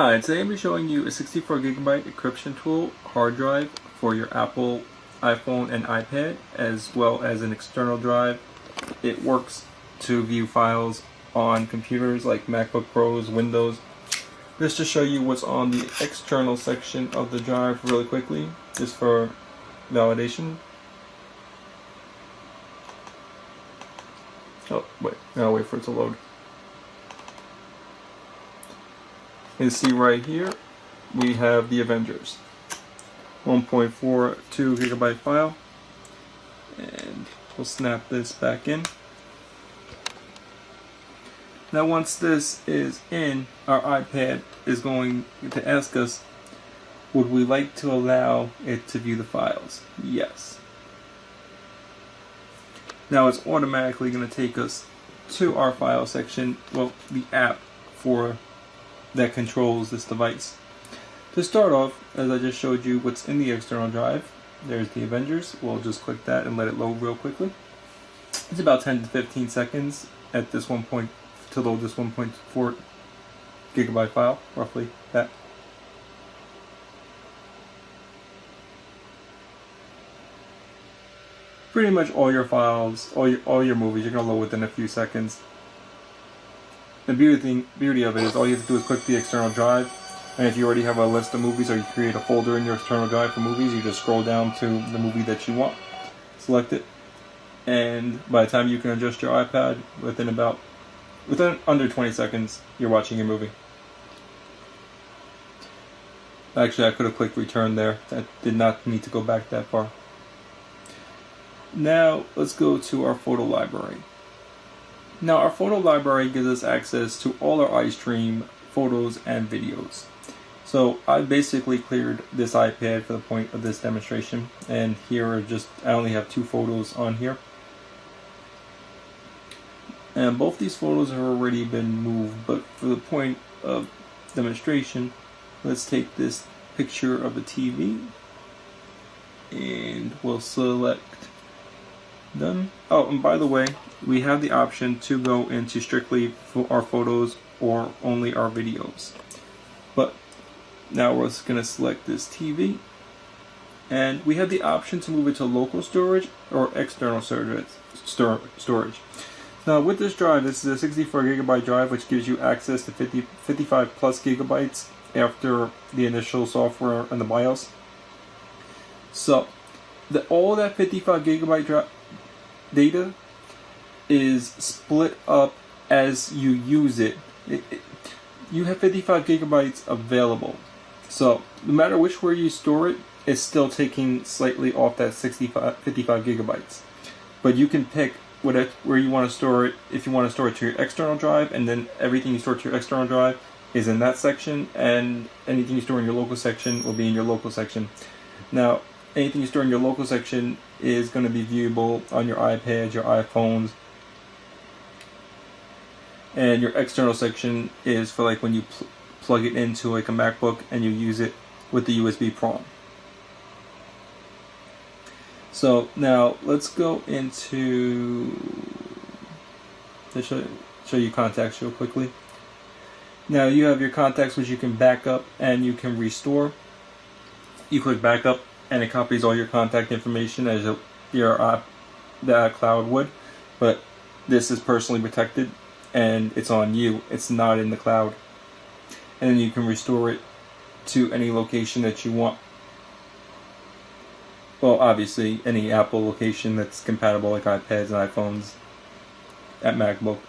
Hi, today I'm showing you a 64GB encryption tool hard drive for your Apple iPhone and iPad, as well as an external drive. It works to view files on computers like MacBook Pros, Windows. Just to show you what's on the external section of the drive really quickly, just for validation. Oh, wait, I'll wait for it to load. You see right here, we have the Avengers 1.42 GB file, and we'll snap this back in. Now once this is in, our iPad is going to ask us, would we like to allow it to view the files? Yes. Now it's automatically going to take us to our file section, well, the app for that controls this device. To start off, as I just showed you what's in the external drive, there's the Avengers. We'll just click that and let it load real quickly. It's about 10 to 15 seconds at this one point to load this 1.4 GB file, roughly that. Pretty much all your files, all your movies, you're gonna load within a few seconds. The beauty of it is all you have to do is click the external drive, and if you already have a list of movies or you create a folder in your external drive for movies, you just scroll down to the movie that you want, select it, and by the time you can adjust your iPad, within under 20 seconds, you're watching your movie. Actually, I could have clicked return there. That did not need to go back that far. Now, let's go to our photo library. Now, our photo library gives us access to all our iStream photos and videos. So I basically cleared this iPad for the point of this demonstration, and here are I only have 2 photos on here. And both these photos have already been moved, but for the point of demonstration, let's take this picture of a TV, and we'll select done. Oh, and by the way, we have the option to go into strictly our photos or only our videos. But now we're just going to select this TV, and we have the option to move it to local storage or external storage. Now with this drive, this is a 64GB drive, which gives you access to 55 plus gigabytes after the initial software and the BIOS. So all that 55GB data is split up as you use it. You have 55 gigabytes available, so no matter which way you store it, it's still taking slightly off that 55 gigabytes. But you can pick where you want to store it. If you want to store it to your external drive, and then everything you store to your external drive is in that section, and anything you store in your local section will be in your local section. Now, anything you store in your local section is going to be viewable on your iPads, your iPhones, and your external section is for like when you plug it into like a MacBook and you use it with the USB prong. So now let's go into show you contacts real quickly. Now you have your contacts, which you can back up and you can restore. You click backup, and it copies all your contact information as the cloud would, but this is personally protected and it's on you. It's not in the cloud. And then you can restore it to any location that you want. Well, obviously any Apple location that's compatible, like iPads and iPhones at MacBook.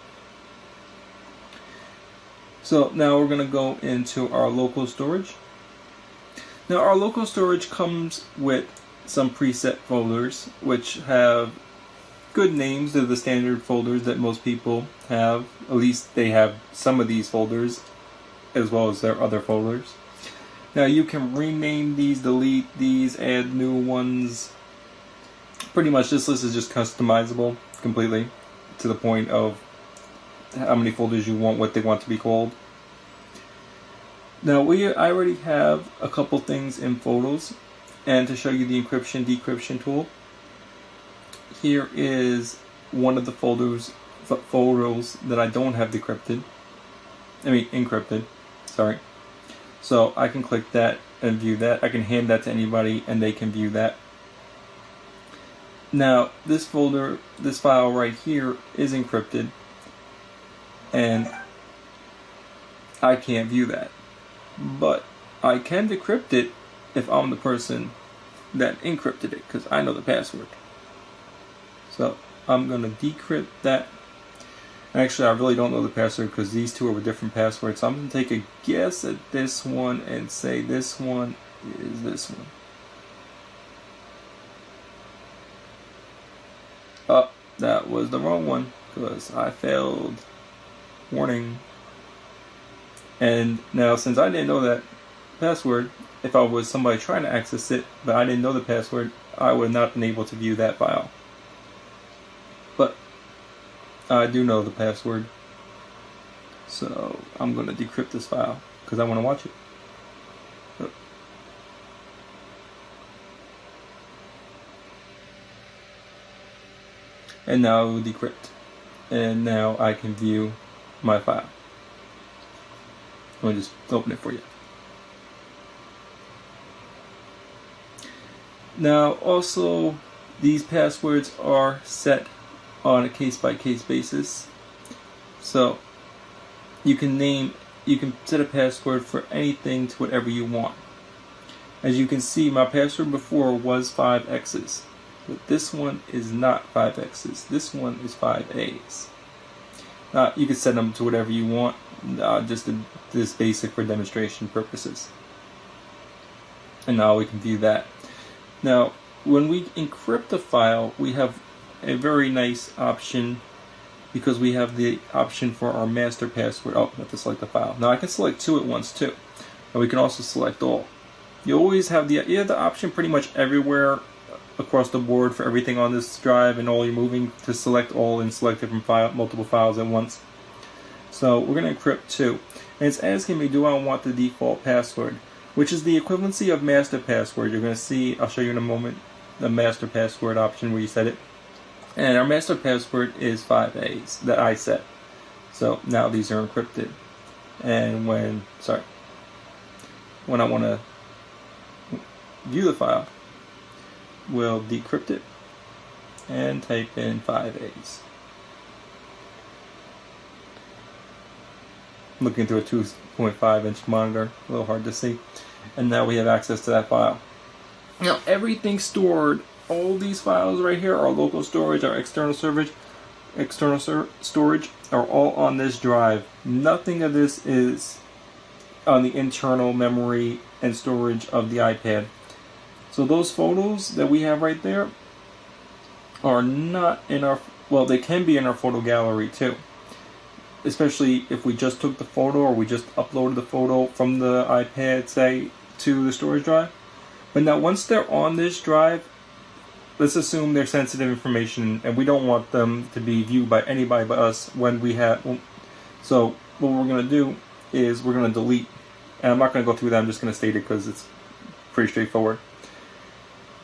So now we're going to go into our local storage. Now our local storage comes with some preset folders which have good names. They're the standard folders that most people have. At least they have some of these folders as well as their other folders. Now you can rename these, delete these, add new ones. Pretty much this list is just customizable completely to the point of how many folders you want, what they want to be called. Now I already have a couple things in photos, and to show you the encryption decryption tool, here is one of the photos that I don't have encrypted. Sorry. So I can click that and view that. I can hand that to anybody and they can view that. Now this folder, this file right here is encrypted and I can't view that. But I can decrypt it if I'm the person that encrypted it, because I know the password. So I'm going to decrypt that. Actually, I really don't know the password because these two are with different passwords. So I'm going to take a guess at this one and say this one is this one. Oh, that was the wrong one because I failed. Warning. And now, since I didn't know that password, if I was somebody trying to access it, but I didn't know the password, I would not have been able to view that file. But I do know the password, so I'm going to decrypt this file because I want to watch it. And now it will decrypt. And now I can view my file. Let me just open it for you. Now also, these passwords are set on a case-by-case basis. So you can set a password for anything to whatever you want. As you can see, my password before was 5 X's. But this one is not 5 X's. This one is 5 A's. You can set them to whatever you want. Just this basic for demonstration purposes. And now we can view that. Now, when we encrypt a file, we have a very nice option because we have the option for our master password. Oh, I have to select the file. Now I can select 2 at once too. And we can also select all. You always have the option pretty much everywhere across the board for everything on this drive and all you're moving to select all and select different multiple files at once. So we're going to encrypt 2. And it's asking me, do I want the default password? Which is the equivalency of master password. You're going to see, I'll show you in a moment, the master password option where you set it. And our master password is 5 A's that I set. So now these are encrypted. And when I want to view the file, we'll decrypt it and type in 5 A's. Looking through a 2.5 inch monitor, a little hard to see. And now we have access to that file. Now everything's stored, all these files right here, our local storage, our external storage are all on this drive. Nothing of this is on the internal memory and storage of the iPad. So those photos that we have right there are not in our, well, they can be in our photo gallery too. Especially if we just took the photo or we just uploaded the photo from the iPad, say, to the storage drive. But now once they're on this drive, let's assume they're sensitive information and we don't want them to be viewed by anybody but us when we have, so what we're going to do is we're going to delete, and I'm not going to go through that, I'm just going to state it because it's pretty straightforward.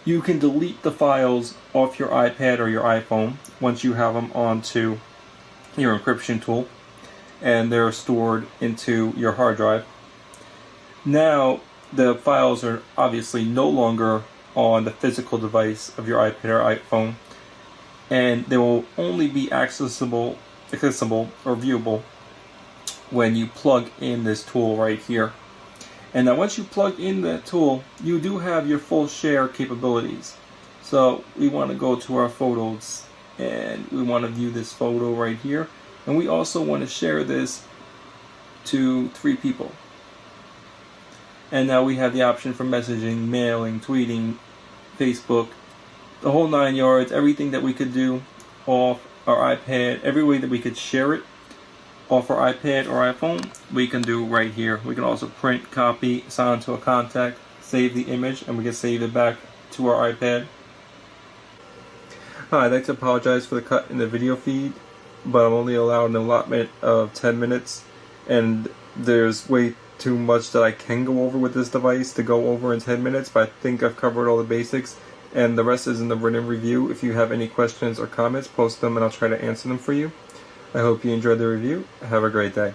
You can delete the files off your iPad or your iPhone once you have them onto your encryption tool and they're stored into your hard drive. Now the files are obviously no longer on the physical device of your iPad or iPhone, and they will only be accessible or viewable when you plug in this tool right here. And now once you plug in that tool, you do have your full share capabilities. So we want to go to our photos and we want to view this photo right here. And we also want to share this to 3 people. And now we have the option for messaging, mailing, tweeting, Facebook, the whole 9 yards, everything that we could do off our iPad, every way that we could share it off our iPad or iPhone, we can do right here. We can also print, copy, assign to a contact, save the image, and we can save it back to our iPad. Hi, I'd like to apologize for the cut in the video feed, but I'm only allowed an allotment of 10 minutes, and there's way too much that I can go over with this device to go over in 10 minutes, but I think I've covered all the basics, and the rest is in the written review. If you have any questions or comments, post them and I'll try to answer them for you. I hope you enjoyed the review. Have a great day.